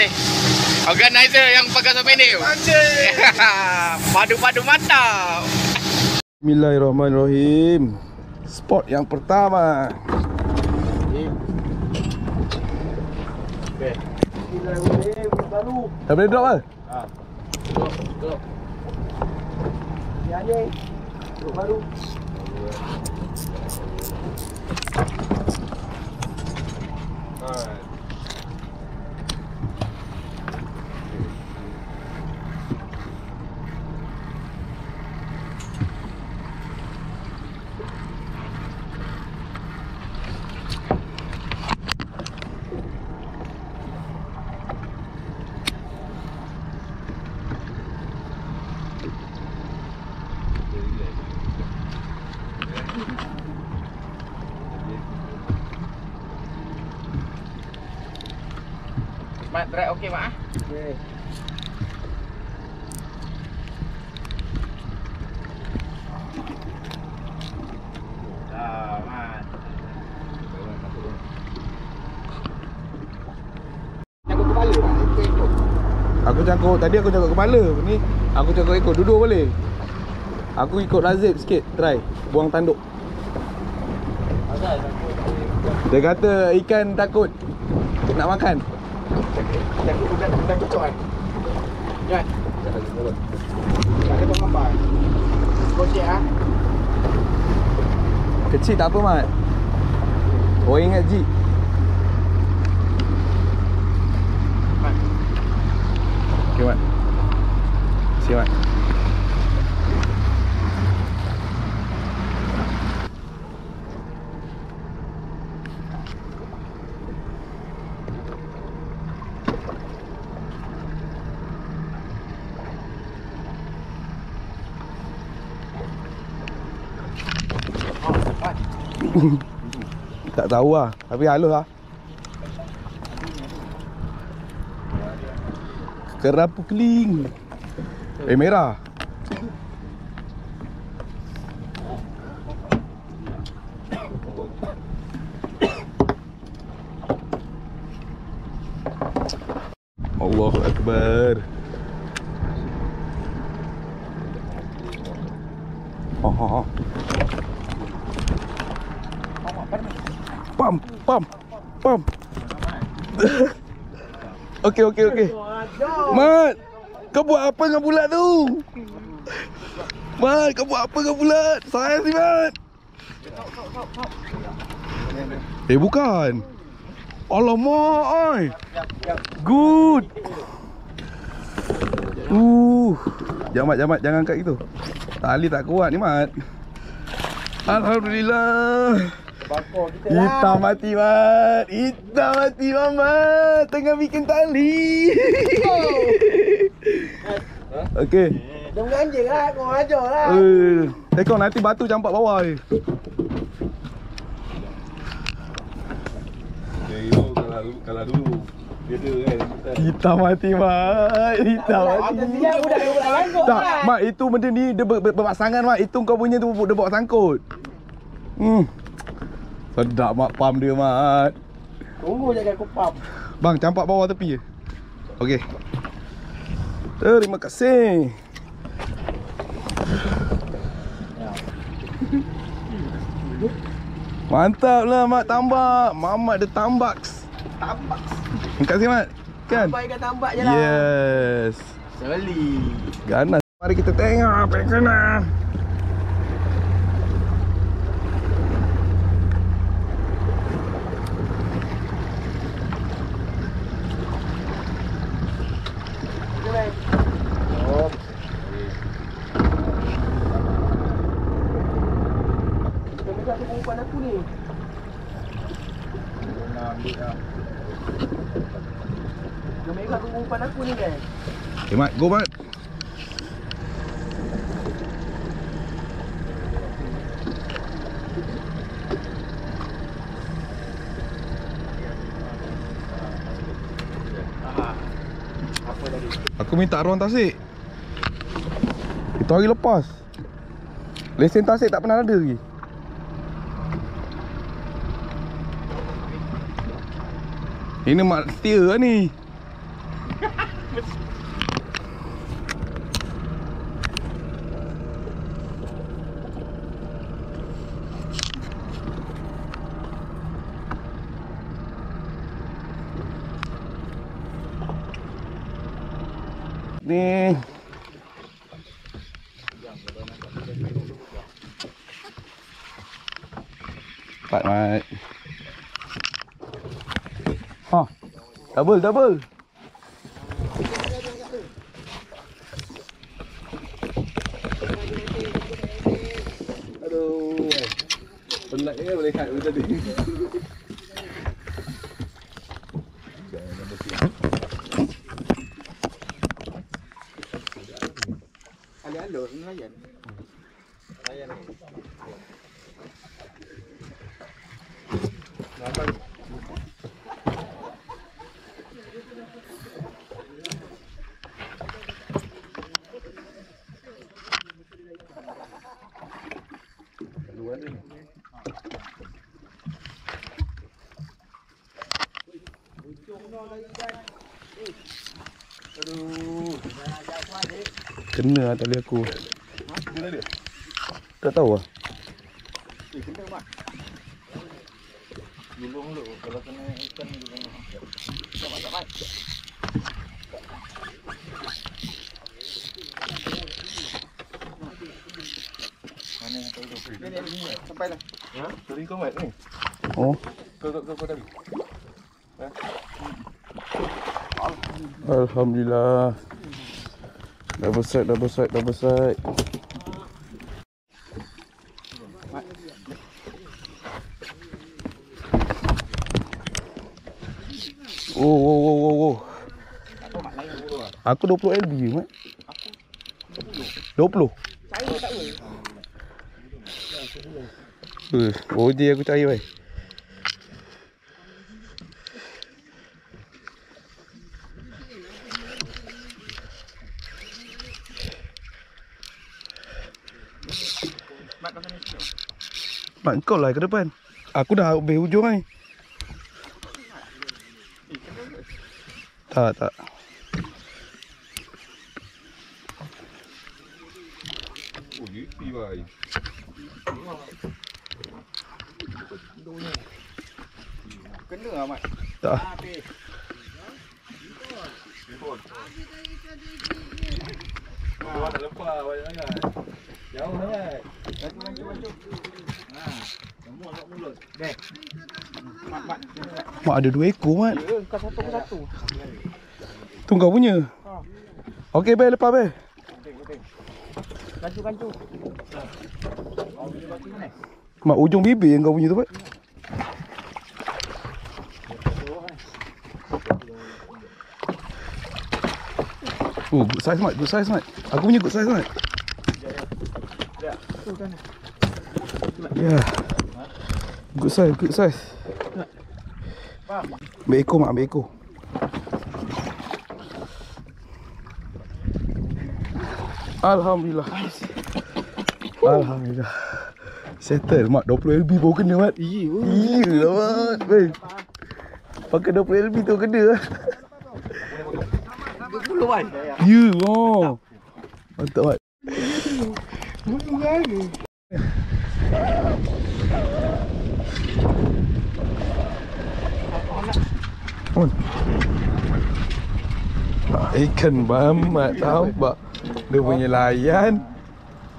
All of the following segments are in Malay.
ni? Organizer yang pakai sampai ni. Padu-padu mantap. Bismillahirrahmanirrahim. Spot yang pertama. Dah boleh drop ke? Drop. Ni anjing. Drop baru. Mat, drag okey mak ah. Okey. Mat. Cangkuk kepala dah. Ikut. Aku cangkuk, tadi aku cangkuk kepala. Ni aku cangkuk ekor, duduk boleh. Aku ikut Razib sikit, try buang tanduk. Asal Dia kata ikan takut nak makan. cangkuk budak kocok kan. Kan? Tak ada pengambar. Kocok ah. Kecil tak apa Mat. Oh ingat Ji. Mat. Okay Mat. See Mat. Tak tahu lah, tapi halus lah. Kerapu keling. Merah. Allahu Akbar. Oh. Pam. Okey. Mat, kau buat apa dengan bulat tu? Mat, kau buat apa dengan bulat? Sayang si Mat. Bukan. Alamak, oi. Good. Jamat, jangan angkat gitu. Tali tak kuat ni, Mat. Alhamdulillah. Hitam mati Mat. Hitam mati Mat. Tengah bikin tali. Okey. Dia menganjing lah. Kau ajar lah. Kau nanti batu campak bawah ni. Kalau dulu beda kan. Hitam mati Mat. Hitam mati. Dia budak sangkut. Tak Mat, itu benda ni dia berpasangan Mat. Itu kau punya tu dia bawa sangkut. Sedap Mat, pam dia Mat. Tunggu je aku pam. Bang, campak bawah tepi je. Okey. Terima kasih. Mantap lah Mat tambak. Mamat dia tambaks. Terima kasih Mat. Kan? Tambak ikan tambak je lah. Yes. Seli. Ganas. Mari kita tengok apa yang kena. Umpan aku ni. Dia merah tu umpan aku ni kan. Okay Mat, go Mat. Apa tadi? Aku minta ruang tasik. Itu hari lepas. Lesen tasik tak pernah ada lagi. Ini mak setia lah ni. ni. Cepat Mat. Ha. Double. Aduh. Penat ke boleh kat tadi. Alih-alih nelayan. Nelayan ni. Nampak. Luar ni. Aduh. Kena lah tali aku. Kena dia. Tak tahu lah. Kena mak. Gulung dulu. Kalau kena ikan gulung. Cepat. Mana yang tahu tu? Ni sampai dah. Ha? Tadi kau mat ni. Oh. Kau tadi. Ha? Alhamdulillah. Double side. Oh. Aku 20 LB, Mat. Aku 20. Saya tak boleh. OJ aku cari, weh. Mat, kau lah ke depan. Aku dah habis hujung ni. Tak. Oh, gipi bhai. Kena lah Mat. Tak. Oh, tak lepas banyak sangat. Jauh sangat. Bantu. Ha. Semua kat mulut. Dek. Mat. Mak ada 2 ekor, Mat. Ya, kau satu. Tu kau punya. Ha. Okey, Bel, lepas, Bel. Kancu. Mak, ujung bibir yang kau punya tu, Mat. Oh, good size, Mat. Aku punya good size, Mat. Ya. Good size. Ambil ekor, Mak, ambil ekor. Alhamdulillah. Settle, Mak. 20 LB baru kena, Mat. Iya lah, Mat. Weh. Pakai 20 LB tu kena lah. 20 kan? Ya, oh. Mantap, Mat. Ikan mamat nampak. Dia punya layan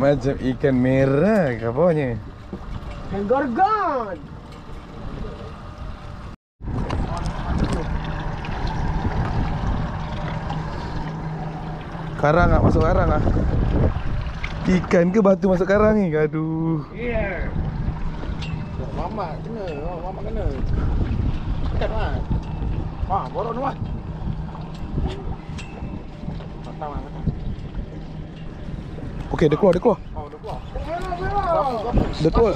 macam ikan merah ke apanya. Ikan gorgon. Karang tak masuk karang ah. Ikan ke batu masuk karang ni? Aduh. Yeah. Mamat kena. Ikan Mat. Wah, borok tu Mat. Okey, dia keluar. Oh, dah keluar.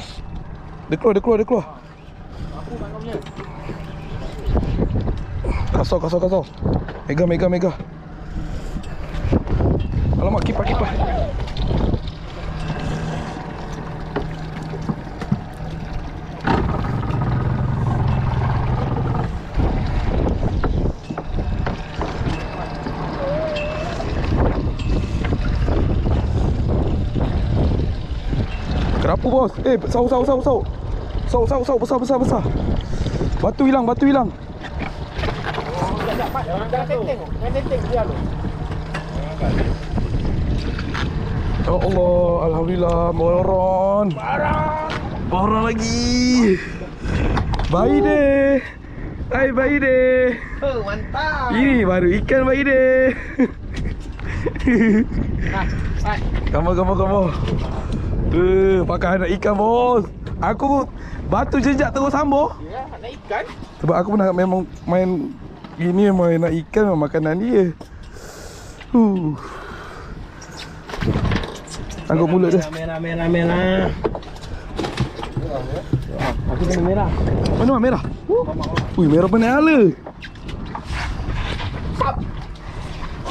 Dia keluar. Aku main kau punya. Kasar. Mega. Alamak, kipas. Kerapu, bos. Sau, besar. Batu hilang. Jangan tenteng dia tu. Ya Allah, alhamdulillah moron. Moron lagi. Bayi deh. Hai bayi deh. Oh, mantap. Ini baru ikan bayi deh. Nah, Kamu. Pakai anak ikan bos. Aku batu jejak terus sambo. ya, nak ikan. Sebab aku pernah memang main gini, main nak ikan memang makanan dia. Angkat mulut dia. Merah. Aku kena merah. Mana merah? Ui, merah penala.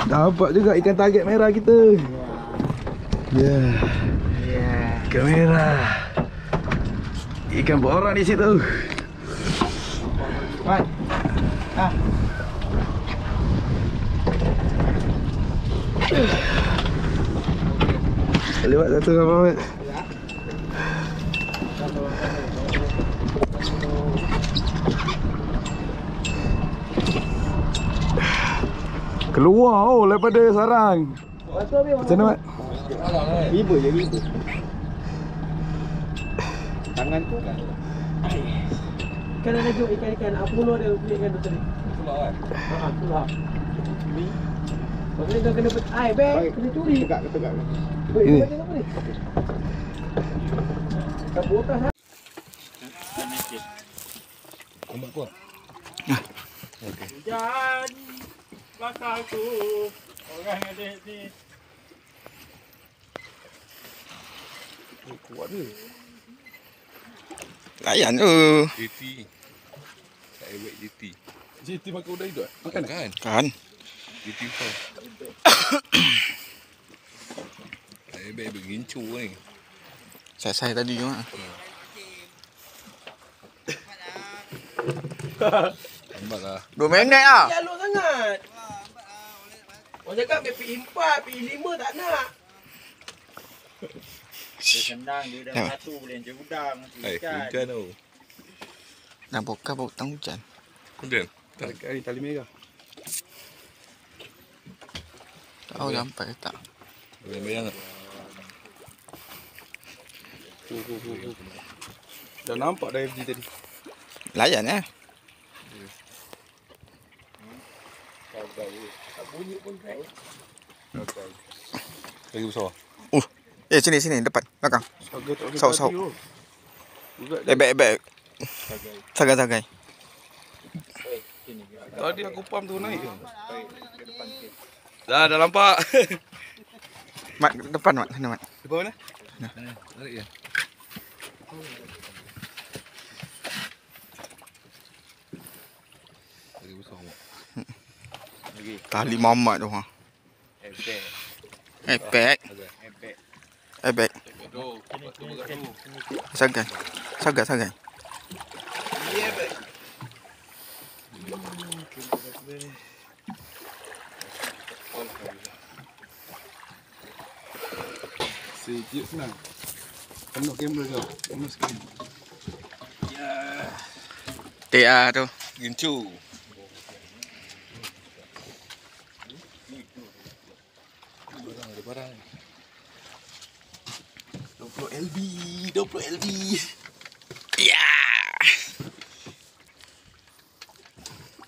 Dapat juga ikan target merah kita. Ya. Ikan merah. Ikan borang di situ. Wan. Lewat satu apa Mat? Keluar daripada sarang. Macam mana Mat? Ribu. Tangan tu. Kan ada juga ikan-ikan. Apa puluh ada ikan tu tadi? Pulau kan? Pulau. Maksudnya kau kena kena curi. Tegak. Ini. Kau botas ha? Ombak kau. Hujan bakalku orang ada ni. Kuat dia. Layan tu. JT. Saya buat JT. JT makan udang hidup? Makan Kan? Kan. JT kau. Saya buat bergincu ni. Saya tadi juga. Lambat lah. 2 minit lah. Jalur sangat. Orang cakap P4, P5 tak nak. Dia senang dia dah satu boleh encik udang. Hujan tu. Nak buka petang hujan. Hujan? Tali merah. Tahu sampai ke tak. Bayang-bayang tak? Dah nampak dah FG tadi. Layan eh. Lagi besar. Sini depan belakang. Sau. Baik. Sagai. Tadi aku pam tu naik. Dah nampak. Mat depan Mat. Sana Mat. Depan mana? Tarik je. Lagi besar. Tali mamat tu ha. Ebek. Sagai. Sikit senang. Penuh kamera kau. Penuh sekali. Tia tu. Gincu. Barang. 20 LB. Ya.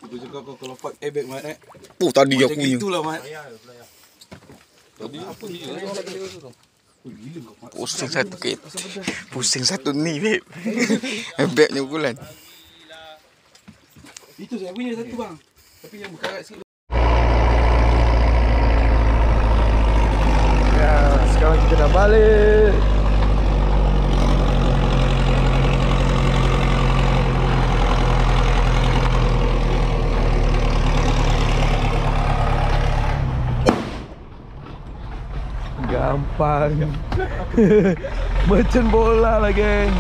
Aku cakap kau kalau pak airbag Mat eh. Tadi Macam aku punya. gitulah Mat. Tadi apa dia? Gila kau Mat. Pusing satu kit. Pusing satu ni babe. Ebeknya bulan. Itu saya punya satu bang. Tapi yang berkarat sikit. Ya, sekarang kita dah balik. Gampang. Merchant bola lah geng.